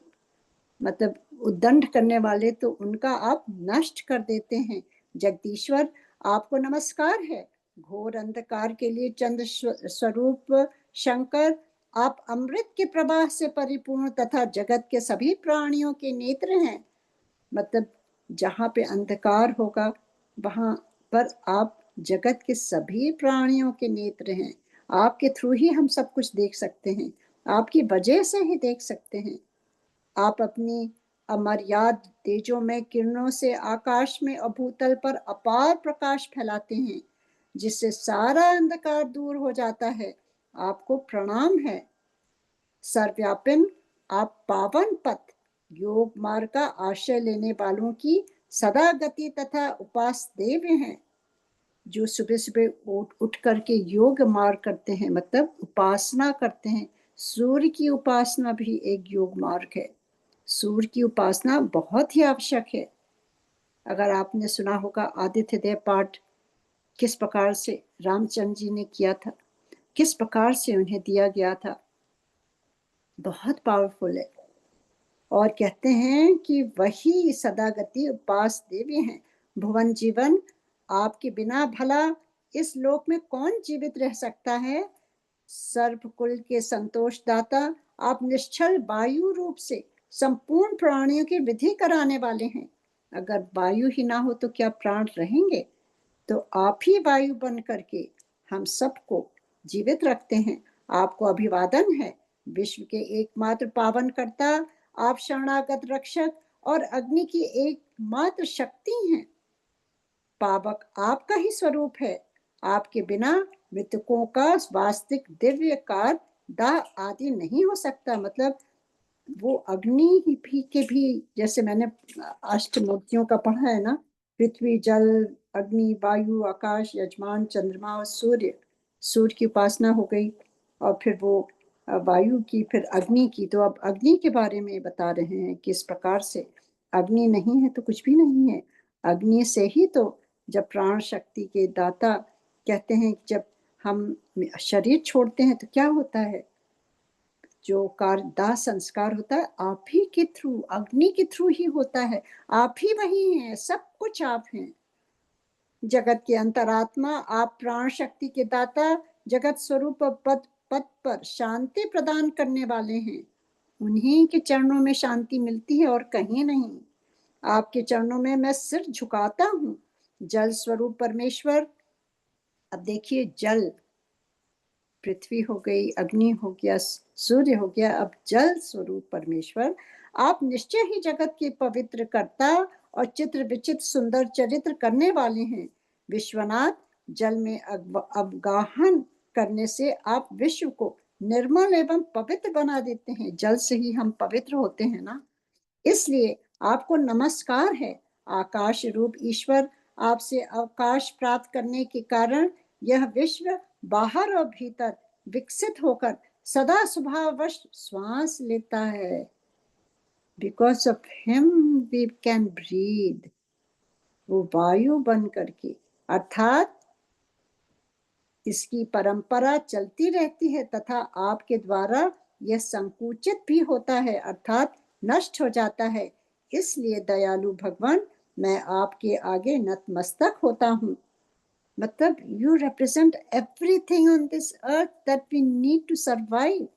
मतलब उद्दंड करने वाले, तो उनका आप नष्ट कर देते हैं। जगदीश्वर, आपको नमस्कार है। घोर अंधकार के लिए चंद्र स्वरूप शंकर, आप अमृत के प्रवाह से परिपूर्ण तथा जगत के सभी प्राणियों के नेत्र हैं। मतलब जहाँ पे अंधकार होगा वहाँ पर आप जगत के सभी प्राणियों के नेत्र हैं। आपके थ्रू ही हम सब कुछ देख सकते हैं, आपकी वजह से ही देख सकते हैं। आप अपनी अमर्याद तेजोमय किरणों से आकाश में और भूतल पर अपार प्रकाश फैलाते हैं, जिससे सारा अंधकार दूर हो जाता है। आपको प्रणाम है। सर्वव्यापिन, आप पावन पथ योग मार्ग का आश्रय लेने वालों की सदा गति तथा उपास देव हैं, जो सुबह सुबह उठ करके योग मार्ग करते हैं, मतलब उपासना करते हैं। सूर्य की उपासना भी एक योग मार्ग है। सूर्य की उपासना बहुत ही आवश्यक है। अगर आपने सुना होगा आदित्य देव पाठ किस प्रकार से रामचंद्र जी ने किया था, किस प्रकार से उन्हें दिया गया था, बहुत पावरफुल है। और कहते हैं कि वही सदागति उपास देवी हैं। भुवन जीवन, आपके बिना भला इस लोक में कौन जीवित रह सकता है। सर्वकुल के संतोष दाता, आप निश्चल वायु रूप से संपूर्ण प्राणियों की विधि कराने वाले हैं। अगर वायु ही ना हो तो क्या प्राण रहेंगे। तो आप ही वायु बन करके हम सबको जीवित रखते हैं। आपको अभिवादन है। विश्व के एकमात्र पावन करता, आप शरणागत रक्षक और अग्नि की एकमात्र शक्ति हैं। पावक आपका ही स्वरूप है। आपके बिना मृतकों का वास्तविक दिव्य कार दाह आदि नहीं हो सकता। मतलब वो अग्नि भी के भी, जैसे मैंने अष्टमूर्तियों का पढ़ा है ना, पृथ्वी जल अग्नि वायु आकाश यजमान चंद्रमा और सूर्य। सूर्य की उपासना हो गई, और फिर वो वायु की, फिर अग्नि की। तो अब अग्नि के बारे में बता रहे हैं किस प्रकार से अग्नि नहीं है तो कुछ भी नहीं है। अग्नि से ही तो, जब प्राण शक्ति के दाता कहते हैं, जब हम शरीर छोड़ते हैं तो क्या होता है, जो दाह संस्कार होता है आप ही के थ्रू, अग्नि के थ्रू ही होता है। आप ही वही हैं, सब कुछ आप हैं। जगत के अंतरात्मा, आप प्राण शक्ति के दाता, जगत स्वरूप पद पद पर शांति प्रदान करने वाले हैं। उन्हीं के चरणों में शांति मिलती है और कहीं नहीं। आपके चरणों में मैं सिर झुकाता हूँ। जल स्वरूप परमेश्वर, अब देखिए, जल, पृथ्वी हो गई, अग्नि हो गया, सूर्य हो गया, अब जल स्वरूप परमेश्वर, आप निश्चय ही जगत के पवित्र कर्ता और चित्र विचित्र सुंदर चरित्र करने वाले हैं। विश्वनाथ, जल में अवगाहन करने से आप विश्व को निर्मल एवं पवित्र बना देते हैं। जल से ही हम पवित्र होते हैं ना, इसलिए आपको नमस्कार है। आकाश रूप ईश्वर, आपसे अवकाश प्राप्त करने के कारण यह विश्व बाहर और भीतर विकसित होकर सदा स्वभाववश श्वास लेता है। Because of him we can breathe. वो वायु बन करके, अर्थात इसकी परंपरा चलती रहती है तथा आपके द्वारा यह संकुचित भी होता है, अर्थात नष्ट हो जाता है। इसलिए दयालु भगवान, मैं आपके आगे नतमस्तक होता हूँ। मतलब you represent everything on this earth that we need to survive.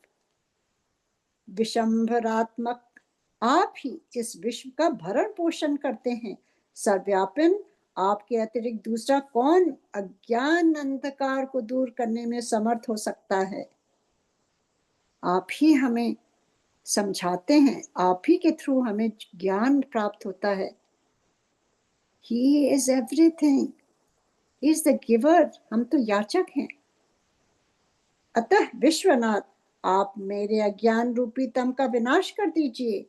विशंभरात्मक, आप ही इस विश्व का भरण पोषण करते हैं। सर्वव्यापन, आपके अतिरिक्त दूसरा कौन अज्ञान अंधकार को दूर करने में समर्थ हो सकता है। आप ही हमें समझाते हैं, आप ही के थ्रू हमें ज्ञान प्राप्त होता है। He is everything, he is the giver, हम तो याचक हैं। अतः विश्वनाथ, आप मेरे अज्ञान रूपी तम का विनाश कर दीजिए।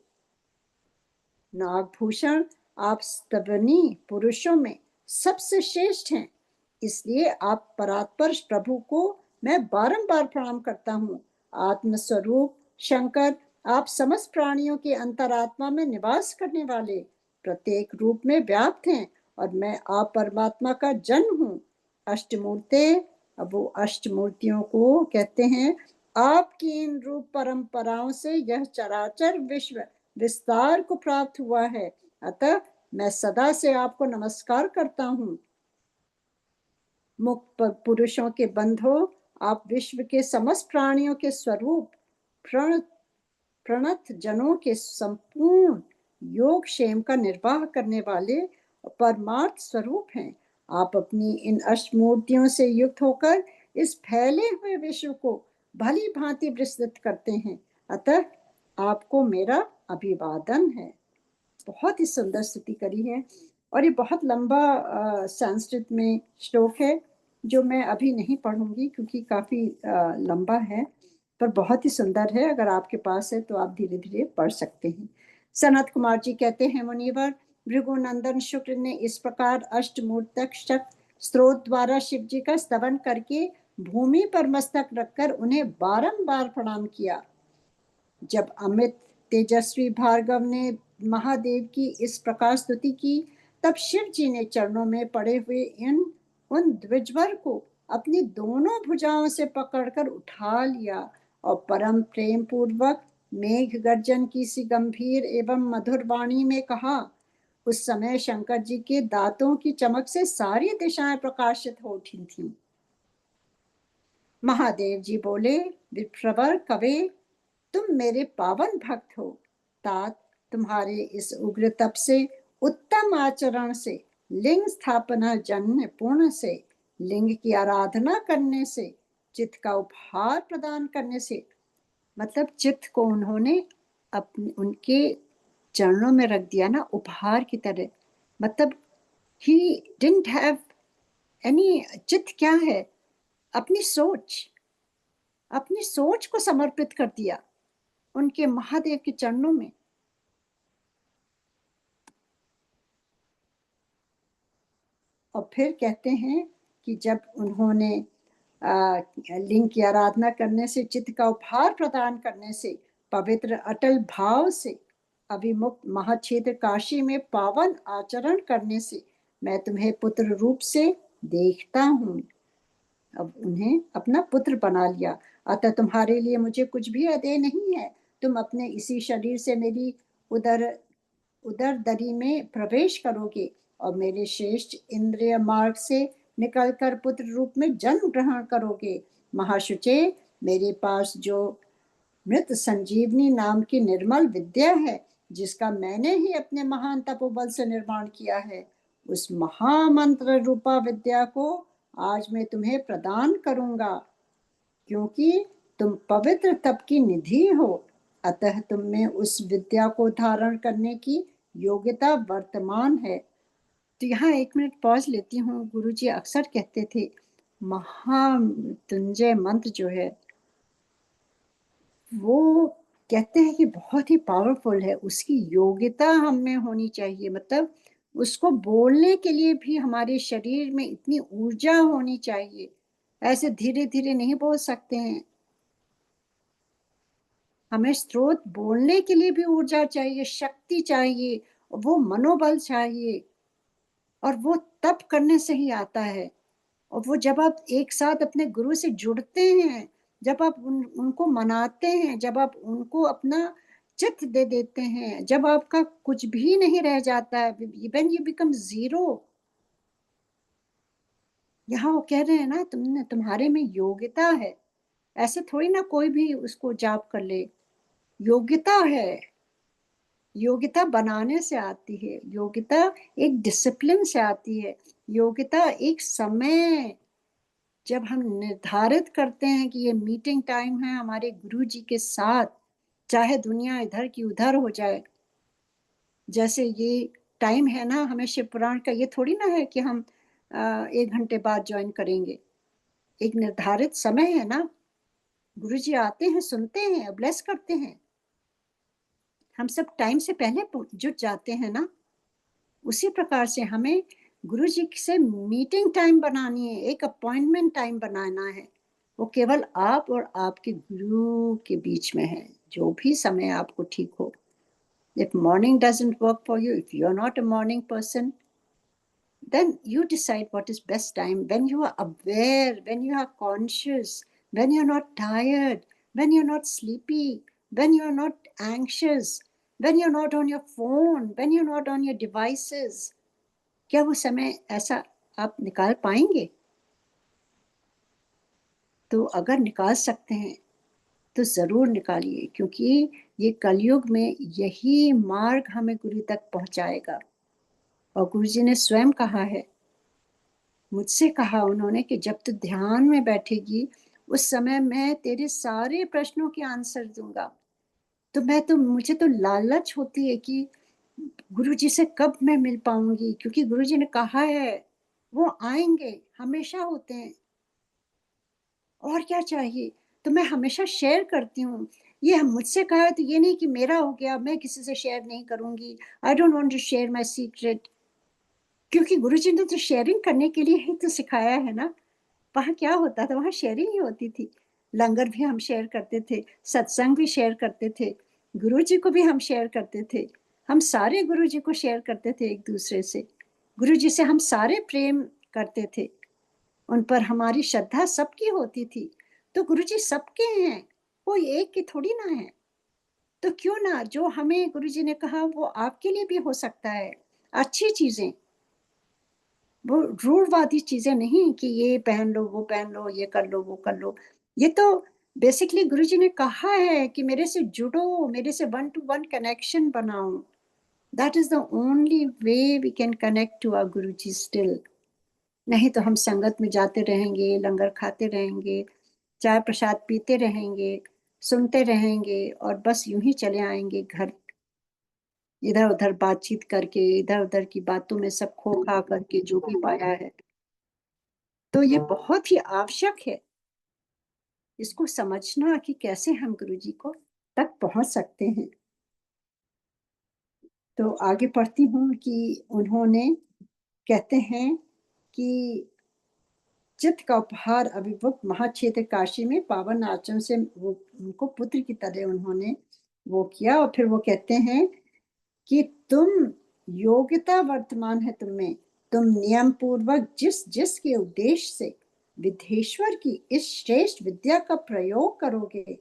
नागभूषण, आप स्तवनी पुरुषों में सबसे श्रेष्ठ हैं, इसलिए आप परात्पर प्रभु को मैं बारंबार प्रणाम करता हूँ। आत्मस्वरूप शंकर, आप समस्त प्राणियों के अंतरात्मा में निवास करने वाले प्रत्येक रूप में व्याप्त हैं और मैं आप परमात्मा का जन हूँ। अष्टमूर्ते, अब वो अष्टमूर्तियों को कहते हैं, आपकी इन रूप परंपराओं से यह चराचर विश्व विस्तार को प्राप्त हुआ है, अतः मैं सदा से आपको नमस्कार करता हूँ। मुक्त पुरुषों के बंधो, आप विश्व के समस्त प्राणियों के स्वरूप, प्रण प्रणत जनों के संपूर्ण योग क्षेम का निर्वाह करने वाले परमार्थ स्वरूप हैं। आप अपनी इन अष्टमूर्तियों से युक्त होकर इस फैले हुए विश्व को भली भांति विस्तृत करते हैं, अतः आपको मेरा अभिवादन है। बहुत ही सुंदर स्तुति करी है और ये बहुत लंबा संस्कृत में श्लोक है जो मैं अभी नहीं पढ़ूंगी क्योंकि काफी लंबा है, पर बहुत ही सुंदर है। अगर आपके पास है तो आप धीरे धीरे पढ़ सकते हैं। सनत कुमार जी कहते हैं, मुनिवर भृगुनंदन शुक्र ने इस प्रकार अष्टमूर्तक स्त्रोत द्वारा शिव जी का स्तवन करके भूमि पर मस्तक रखकर उन्हें बारंबार प्रणाम किया। जब अमित तेजस्वी भार्गव ने महादेव की इस प्रकार स्तुति की, तब शिव जी ने चरणों में पड़े हुए उन द्विजवर को अपनी दोनों भुजाओं से पकड़कर उठा लिया और परम प्रेम पूर्वक मेघ गर्जन की सी गंभीर एवं मधुर वाणी में कहा। उस समय शंकर जी के दांतों की चमक से सारी दिशाएं प्रकाशित हो उठी थीं। महादेव जी बोले, विप्रवर कवे, तुम मेरे पावन भक्त हो। तात तुम्हारे इस उग्र तप से, उत्तम आचरण से, लिंग स्थापना जन्य पूर्ण से, लिंग की आराधना करने से, चित्त का उपहार प्रदान करने से, मतलब चित्त को उन्होंने अपने उनके चरणों में रख दिया ना, उपहार की तरह। मतलब ही डिडंट हैव एनी, चित्त क्या है? अपनी सोच को समर्पित कर दिया उनके महादेव के चरणों में। और फिर कहते हैं कि जब उन्होंने लिंग की आराधना करने से, चित्त का उपहार प्रदान करने से, पवित्र अटल भाव से, अभिमुक्त महाक्षेत्र काशी में पावन आचरण करने से मैं तुम्हें पुत्र रूप से देखता हूँ। अब उन्हें अपना पुत्र बना लिया, अतः तुम्हारे लिए मुझे कुछ भी अदेय नहीं है। तुम अपने इसी शरीर से मेरी उदर दरी में प्रवेश करोगे और मेरे श्रेष्ठ इंद्रिय मार्ग से निकलकर पुत्र रूप में जन्म ग्रहण करोगे। महाशुचे, मेरे पास जो मृत संजीवनी नाम की निर्मल विद्या है, जिसका मैंने ही अपने महान तपोबल से निर्माण किया है, उस महामंत्र रूपा विद्या को आज मैं तुम्हें प्रदान करूंगा। क्योंकि तुम पवित्र तप की निधि हो, अतः तुम में उस विद्या को धारण करने की योग्यता वर्तमान है। तो यहाँ 1 मिनट पॉज लेती हूँ। गुरुजी अक्सर कहते थे, महामृत्युंजय मंत्र जो है वो कहते हैं कि बहुत ही पावरफुल है, उसकी योग्यता हम में होनी चाहिए। मतलब उसको बोलने के लिए भी हमारे शरीर में इतनी ऊर्जा होनी चाहिए, ऐसे धीरे धीरे नहीं बोल सकते हैं। हमें स्त्रोत बोलने के लिए भी ऊर्जा चाहिए, शक्ति चाहिए, वो मनोबल चाहिए, और वो तप करने से ही आता है। और वो जब आप एक साथ अपने गुरु से जुड़ते हैं, जब आप उनको मनाते हैं, जब आप उनको अपना चित्त दे देते हैं, जब आपका कुछ भी नहीं रह जाता है, व्हेन यू बिकम जीरो। यहाँ वो कह रहे हैं ना, तुम्हारे में योग्यता है। ऐसे थोड़ी ना कोई भी उसको जाप कर ले। योग्यता है, योग्यता बनाने से आती है, योग्यता एक डिसिप्लिन से आती है, योग्यता एक समय, जब हम निर्धारित करते हैं कि ये मीटिंग टाइम है हमारे गुरु जी के साथ, चाहे दुनिया इधर की उधर हो जाए। जैसे ये टाइम है ना हमें शिव पुराण का, ये थोड़ी ना है कि हम 1 घंटे बाद ज्वाइन करेंगे। एक निर्धारित समय है ना। गुरु जी आते हैं, सुनते हैं, ब्लेस करते हैं, हम सब टाइम से पहले जुट जाते हैं ना। उसी प्रकार से हमें गुरु जी से मीटिंग टाइम बनानी है, एक अपॉइंटमेंट टाइम बनाना है। वो केवल आप और आपके गुरु के बीच में है, जो भी समय आपको ठीक हो। If morning doesn't work for you, if you're not a morning person, then you decide what is best time when you are aware, when you are conscious, when you're not tired, when you're not sleepy, when you're not anxious, when you're not on your phone, when you're not on your devices. क्या वो समय ऐसा आप निकाल पाएंगे? तो अगर निकाल सकते हैं तो जरूर निकालिए, क्योंकि ये कलयुग में यही मार्ग हमें गुरु तक पहुंचाएगा। और गुरुजी ने स्वयं कहा है, मुझसे कहा उन्होंने कि जब तू ध्यान में बैठेगी उस समय मैं तेरे सारे प्रश्नों के आंसर दूंगा। तो मुझे तो लालच होती है कि गुरुजी से कब मैं मिल पाऊंगी, क्योंकि गुरुजी ने कहा है वो आएंगे, हमेशा होते हैं, और क्या चाहिए। तो मैं हमेशा शेयर करती हूँ। ये मुझसे कहा है तो ये नहीं कि मेरा हो गया, मैं किसी से शेयर नहीं करूंगी। I don't want to share my secret, क्योंकि गुरुजी ने तो शेयरिंग करने के लिए ही तो सिखाया है ना। वहाँ क्या होता था, वहाँ शेयरिंग ही होती थी। लंगर भी हम शेयर करते थे, सत्संग भी शेयर करते थे, गुरुजी को भी हम शेयर करते थे। हम सारे गुरुजी को शेयर करते थे एक दूसरे से। गुरुजी से हम सारे प्रेम करते थे, उन पर हमारी श्रद्धा सबकी होती थी। तो गुरुजी सबके हैं, कोई एक की थोड़ी ना है। तो क्यों ना जो हमें गुरुजी ने कहा वो आपके लिए भी हो सकता है। अच्छी चीजें, वो रूढ़वादी चीजें नहीं कि ये पहन लो, वो पहन लो, ये कर लो, वो कर लो। ये तो बेसिकली गुरुजी ने कहा है कि मेरे से जुड़ो, मेरे से वन टू वन कनेक्शन बनाओ। That is the only way we can connect to our guruji still. नहीं तो हम संगत में जाते रहेंगे, लंगर खाते रहेंगे, चाय प्रसाद पीते रहेंगे, सुनते रहेंगे, और बस यूं ही चले आएंगे घर, इधर उधर बातचीत करके, इधर उधर की बातों में सब खो खा करके जो भी पाया है। तो ये बहुत ही आवश्यक है इसको समझना कि कैसे हम गुरुजी को तक पहुंच सकते हैं। तो आगे पढ़ती हूँ कि उन्होंने कहते हैं कि चित्त का उपहार अभिभूत महाक्षेत्र काशी में पावन आचरण से वो उनको पुत्र की तरह उन्होंने वो किया। और फिर वो कहते हैं कि तुम योग्यता वर्तमान है तुम में, तुम नियम पूर्वक जिस जिस के उद्देश्य से विधेश्वर की इस श्रेष्ठ विद्या का प्रयोग करोगे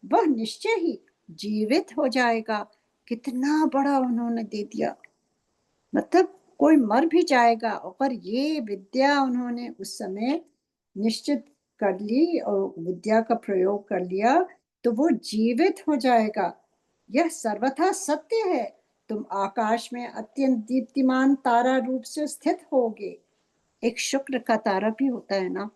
वह निश्चय ही जीवित हो जाएगा। कितना बड़ा उन्होंने दे दिया, मतलब कोई मर भी जाएगा, और ये विद्या उन्होंने उस समय निश्चित कर ली और विद्या का प्रयोग कर लिया तो वो जीवित हो जाएगा। यह सर्वथा सत्य है। तुम आकाश में अत्यंत दीप्तिमान तारा रूप से स्थित होगे। एक शुक्र का तारा भी होता है ना।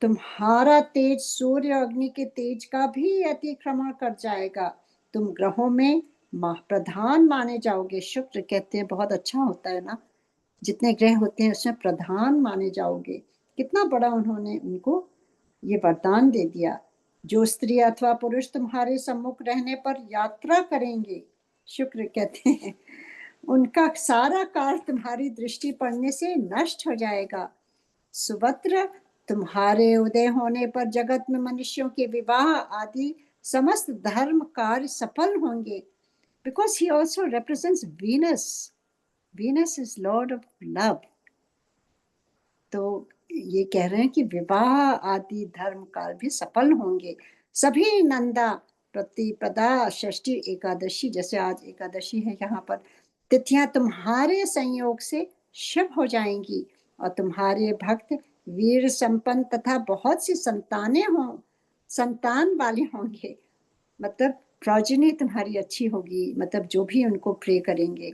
तुम्हारा तेज सूर्य अग्नि के तेज का भी अतिक्रमण कर जाएगा। तुम ग्रहों में प्रधान माने जाओगे। शुक्र कहते हैं बहुत अच्छा होता है ना, जितने ग्रह होते हैं उसमें प्रधान माने जाओगे। कितना बड़ा उन्होंने उनको ये वरदान दे दिया। जो स्त्री अथवा पुरुष तुम्हारे सम्मुख रहने पर यात्रा करेंगे, शुक्र कहते हैं, उनका सारा काल तुम्हारी दृष्टि पड़ने से नष्ट हो जाएगा। सुभद्र, तुम्हारे उदय होने पर जगत में मनुष्यों के विवाह आदि समस्त धर्म कार्य सफल होंगे। Because he also represents Venus. Venus is Lord of love. तो ये कह रहे हैं कि विवाह आदि धर्म कार्य भी सफल होंगे। सभी नंदा प्रतिपदा षष्ठी एकादशी, जैसे आज एकादशी है यहाँ पर, तिथियां तुम्हारे संयोग से शुभ हो जाएंगी और तुम्हारे भक्त वीर संपन्न तथा बहुत सी संतानें हों, संतान वाले होंगे। मतलब प्रोजनी तुम्हारी अच्छी होगी, मतलब जो भी उनको प्रे करेंगे।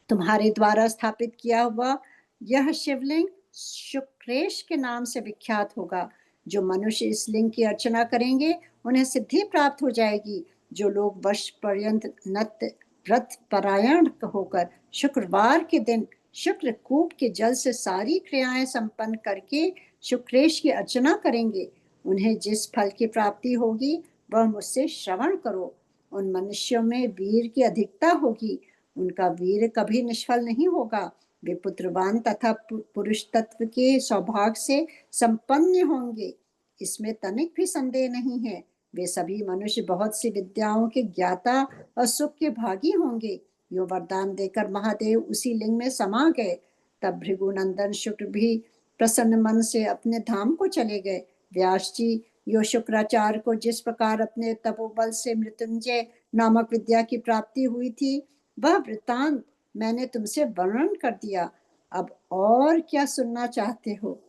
तुम्हारे द्वारा स्थापित किया हुआ यह शिवलिंग शुक्रेश के नाम से विख्यात होगा। जो मनुष्य इस लिंग की अर्चना करेंगे उन्हें सिद्धि प्राप्त हो जाएगी। जो लोग वर्ष पर्यंत नत व्रत परायण होकर शुक्रवार के दिन शुक्रकूप के जल से सारी क्रियाएं संपन्न करके शुक्रेश की अर्चना करेंगे, उन्हें जिस फल की प्राप्ति होगी वह मुझसे श्रवण करो। उन मनुष्यों में वीर की अधिकता होगी, उनका वीर कभी निष्फल नहीं होगा। वे पुत्रवान तथा पुरुष तत्व के सौभाग्य से संपन्न होंगे, इसमें तनिक भी संदेह नहीं है। वे सभी मनुष्य बहुत सी विद्याओं के ज्ञाता और सुख के भागी होंगे। यो वरदान देकर महादेव उसी लिंग में समा गए। तब भृगुनंदन शुक्र भी प्रसन्न मन से अपने धाम को चले गए। व्यास जी, यो शुक्राचार्य को जिस प्रकार अपने तपोबल से मृत्युंजय नामक विद्या की प्राप्ति हुई थी, वह वृतांत मैंने तुमसे वर्णन कर दिया। अब और क्या सुनना चाहते हो?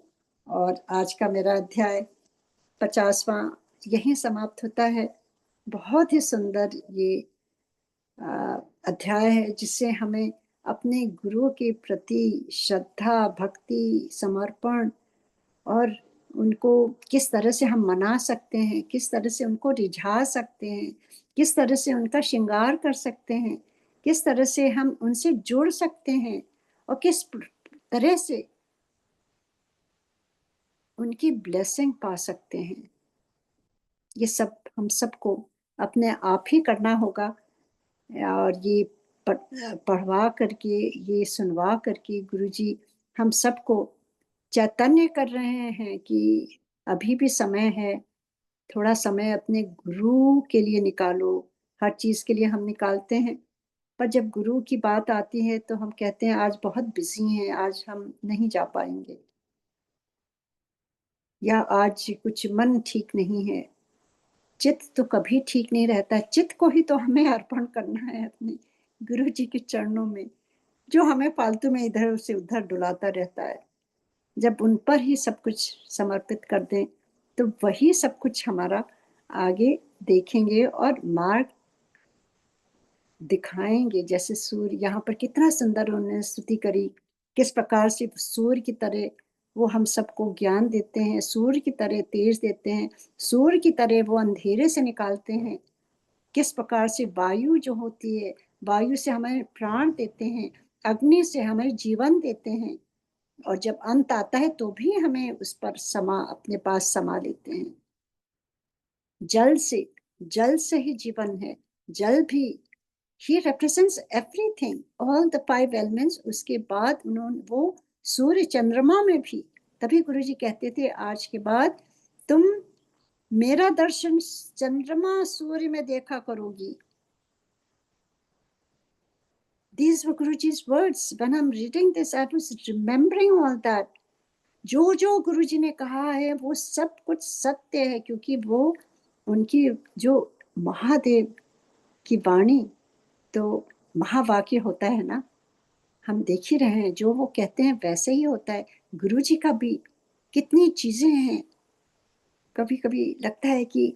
और आज का मेरा अध्याय 50वां यहीं समाप्त होता है। बहुत ही सुंदर ये अध्याय है, जिससे हमें अपने गुरु के प्रति श्रद्धा, भक्ति, समर्पण और उनको किस तरह से हम मना सकते हैं, किस तरह से उनको रिझा सकते हैं, किस तरह से उनका श्रृंगार कर सकते हैं, किस तरह से हम उनसे जुड़ सकते हैं और किस तरह से उनकी ब्लेसिंग पा सकते हैं। ये सब हम सबको अपने आप ही करना होगा। और ये पढ़वा करके, ये सुनवा करके गुरुजी हम सबको चैतन्य कर रहे हैं कि अभी भी समय है, थोड़ा समय अपने गुरु के लिए निकालो। हर चीज के लिए हम निकालते हैं, पर जब गुरु की बात आती है तो हम कहते हैं आज बहुत बिजी हैं, आज हम नहीं जा पाएंगे, या आज कुछ मन ठीक नहीं है। चित्त तो कभी ठीक नहीं रहता, चित्त को ही तो हमें अर्पण करना है अपने गुरु जी के चरणों में, जो हमें फालतू में इधर से उधर डुलाता रहता है। जब उन पर ही सब कुछ समर्पित कर दें तो वही सब कुछ हमारा आगे देखेंगे और मार्ग दिखाएंगे। जैसे सूर्य, यहाँ पर कितना सुंदर उन्होंने स्तुति करी, किस प्रकार से सूर्य की तरह वो हम सबको ज्ञान देते हैं, सूर्य की तरह तेज देते हैं, सूर्य की तरह वो अंधेरे से निकालते हैं। किस प्रकार से वायु जो होती है, वायु से हमें प्राण देते हैं, अग्नि से हमें जीवन देते हैं, और जब अंत आता है तो भी हमें उस पर अपने पास समा लेते हैं। जल से ही जीवन है, जल भी, he represents everything, all the 5 elements। उसके बाद उन्होंने वो सूर्य चंद्रमा में भी, तभी गुरुजी कहते थे आज के बाद तुम मेरा दर्शन चंद्रमा सूर्य में देखा करोगी। These were Guruji's words. When I'm reading this, I was remembering all that. जो गुरुजी ने कहा है वो सब कुछ सत्य है, क्योंकि वो उनकी जो महादेव की वाणी तो महावाक्य होता है ना, हम देख ही रहे हैं, जो वो कहते हैं वैसे ही होता है। गुरुजी का भी कितनी चीजें हैं, कभी कभी लगता है कि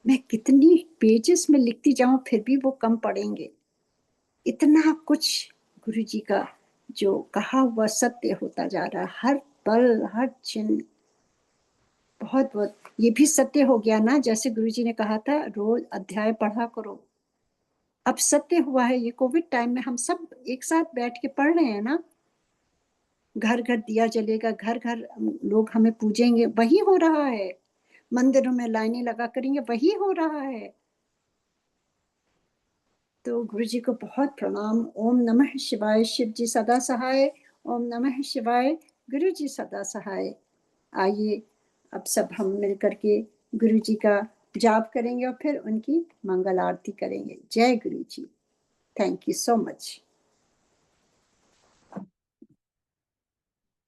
मैं कितनी पेजेस में लिखती जाऊं फिर भी वो कम पड़ेंगे। इतना कुछ गुरुजी का जो कहा हुआ सत्य होता जा रहा है, हर पल हर क्षण। बहुत बहुत ये भी सत्य हो गया ना, जैसे गुरुजी ने कहा था रोज अध्याय पढ़ा करो। अब सत्य हुआ है, ये कोविड टाइम में हम सब एक साथ बैठ के पढ़ रहे हैं ना, घर घर दिया जलेगा, घर घर लोग हमें पूजेंगे, वही हो रहा है। मंदिरों में लाइनें लगा करेंगे, वही हो रहा है। तो गुरु जी को बहुत प्रणाम। ओम नमः शिवाय। शिव जी सदा सहाय। ओम नमः शिवाय। गुरु जी सदा सहाय। आइए अब सब हम मिल करके गुरु जी का जाप करेंगे और फिर उनकी मंगल आरती करेंगे। जय Guru ji. Thank you so much.